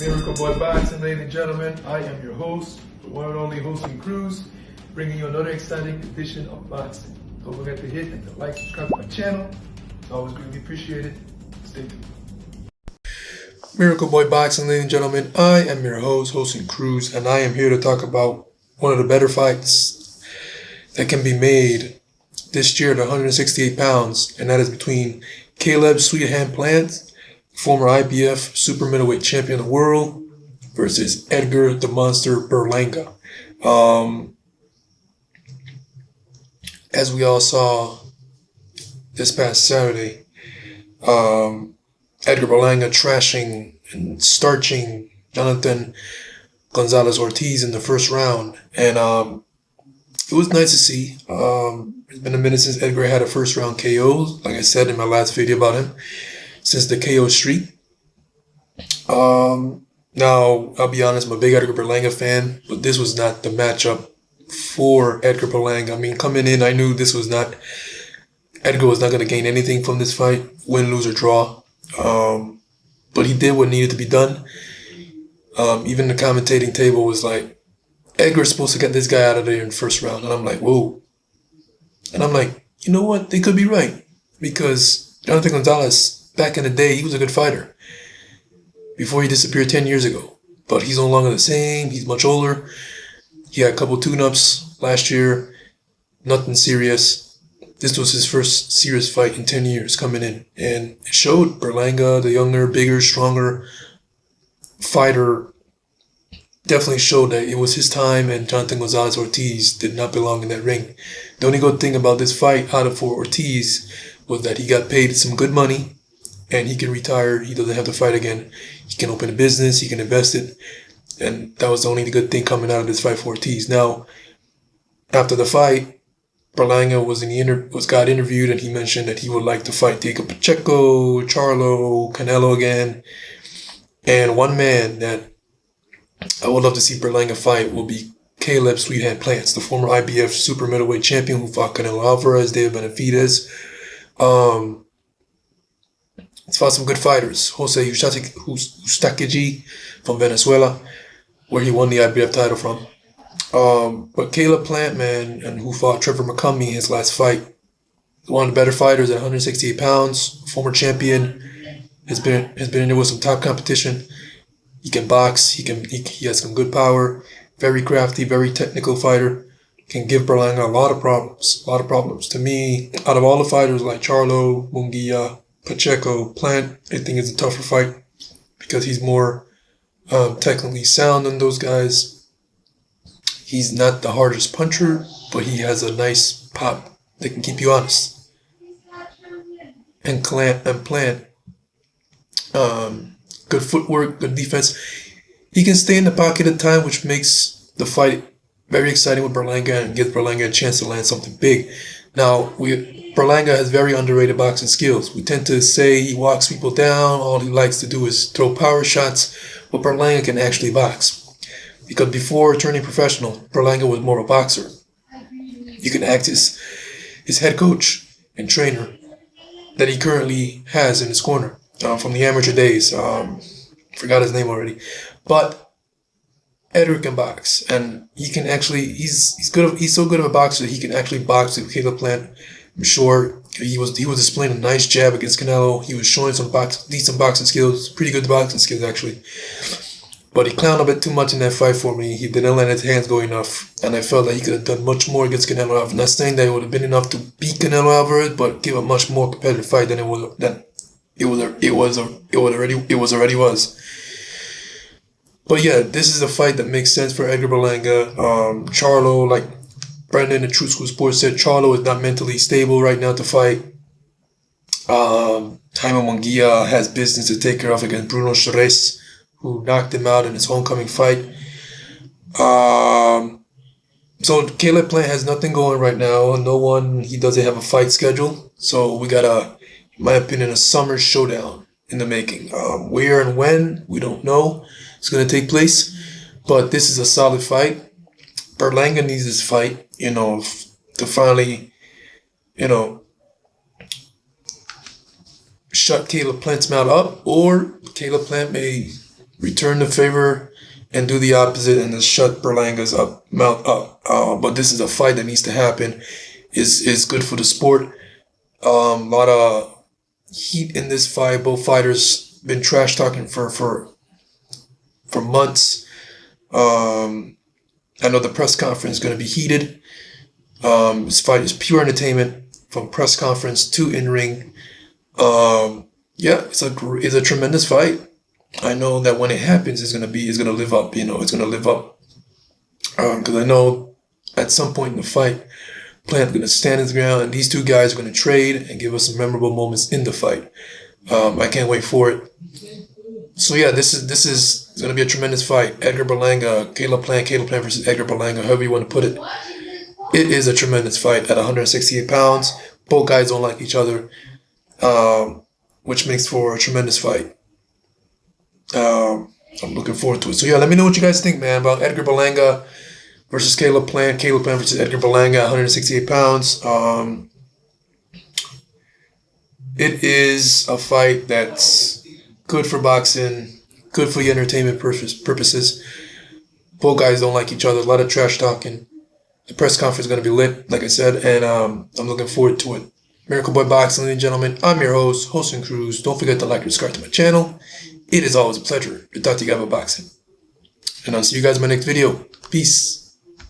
Miracle Boy Boxing, ladies and gentlemen. I am your host, the one and only Hosting Cruz, bringing you another exciting edition of boxing. Don't forget to hit and to like, subscribe to my channel. It's always greatly appreciated. Stay tuned. Miracle Boy Boxing, ladies and gentlemen. I am your host, Hosting Cruz, and I am here to talk about one of the better fights that can be made this year at 168 pounds, and that is between Caleb Sweet Plant, former IBF super middleweight champion of the world, versus Edgar the Monster Berlanga. As we all saw this past Saturday, Edgar Berlanga trashing and starching Jonathan Gonzalez Ortiz in the first round, and it was nice to see. It's been a minute since Edgar had a first round KO, like I said in my last video about him, since the KO streak. Now, I'll be honest, I'm a big Edgar Berlanga fan, but this was not the matchup for Edgar Berlanga. I mean, coming in, I knew this was not, Edgar was not going to gain anything from this fight, win, lose, or draw. But he did what needed to be done. Even the commentating table was like, Edgar's supposed to get this guy out of there in the first round. And I'm like, whoa. And I'm like, you know what? They could be right. Because Jonathan Gonzalez, back in the day, he was a good fighter before he disappeared 10 years ago. But he's no longer the same. He's much older. He had a couple tune-ups last year. Nothing serious. This was his first serious fight in 10 years coming in. And it showed. Berlanga, the younger, bigger, stronger fighter, definitely showed that it was his time, and Jonathan Gonzalez Ortiz did not belong in that ring. The only good thing about this fight out of for Ortiz was that he got paid some good money and he can retire. He doesn't have to fight again. He can open a business, he can invest it, and that was the only good thing coming out of this fight for Ortiz. Now, after the fight, Berlanga got interviewed, and he mentioned that he would like to fight Diego Pacheco, Charlo, Canelo again. And one man that I would love to see Berlanga fight will be Caleb Sweet Plants, the former IBF super middleweight champion who fought Canelo Alvarez, David Benavidez. He's fought some good fighters. Jose Ustakeji from Venezuela, where he won the IBF title from. But Caleb Plant, man, and who fought Trevor McCummey his last fight, one of the better fighters at 168 pounds, former champion, has been in there with some top competition. He can box. He has some good power. Very crafty, very technical fighter. Can give Berlanga a lot of problems. To me, out of all the fighters like Charlo, Munguia, Pacheco, Plant, I think it's a tougher fight because he's more technically sound than those guys. He's not the hardest puncher, but he has a nice pop that can keep you honest. And Plant, good footwork, good defense. He can stay in the pocket at time, which makes the fight very exciting with Berlanga and gives Berlanga a chance to land something big. Now, Berlanga has very underrated boxing skills. We tend to say he walks people down, all he likes to do is throw power shots, but Berlanga can actually box. Because before turning professional, Berlanga was more of a boxer. You can act as his head coach and trainer that he currently has in his corner. From the amateur days, forgot his name already, but Edgar can box, and he can actually he's good. He's so good of a boxer that he can actually box with Caleb Plant. I'm sure he was displaying a nice jab against Canelo. He was showing some decent boxing skills, pretty good boxing skills actually. But he clowned a bit too much in that fight for me. He didn't let his hands go enough, and I felt that he could have done much more against Canelo Alvarez. Not saying that it would have been enough to beat Canelo Alvarez, but give a much more competitive fight than it already was. But yeah, this is a fight that makes sense for Edgar Berlanga. Charlo, like Brandon at Truth School Sports said, Charlo is not mentally stable right now to fight. Jaime Munguia has business to take care of against Bruno Chores, who knocked him out in his homecoming fight. So Caleb Plant has nothing going right now. He doesn't have a fight schedule. So we got in my opinion, a summer showdown in the making. Where and when, we don't know. It's going to take place. But this is a solid fight. Berlanga needs this fight, to finally, shut Caleb Plant's mouth up, or Caleb Plant may return the favor and do the opposite and just shut Berlanga's mouth up. But this is a fight that needs to happen. Is good for the sport. A lot of heat in this fight. Both fighters been trash talking for months. I know the press conference is going to be heated. This fight is pure entertainment from press conference to in ring. Yeah, it's a tremendous fight. I know that when it happens, it's gonna live up. It's gonna live up. Because I know at some point in the fight, Plant's gonna stand his ground, and these two guys are gonna trade and give us some memorable moments in the fight. I can't wait for it. So yeah, this is gonna be a tremendous fight. Edgar Berlanga, Caleb Plant versus Edgar Berlanga, however you want to put it. It is a tremendous fight at 168 pounds. Both guys don't like each other, which makes for a tremendous fight. I'm looking forward to it. So yeah, let me know what you guys think, man, about Edgar Berlanga versus Caleb Plant. Caleb Plant versus Edgar Berlanga, 168 pounds. It is a fight that's good for boxing, good for the entertainment purposes. Both guys don't like each other. A lot of trash talking. The press conference is going to be lit, like I said, and I'm looking forward to it. Miracle Boy Boxing, ladies and gentlemen. I'm your host and Cruz. Don't forget to like and subscribe to my channel. It is always a pleasure to talk to you guys about boxing. And I'll see you guys in my next video. Peace.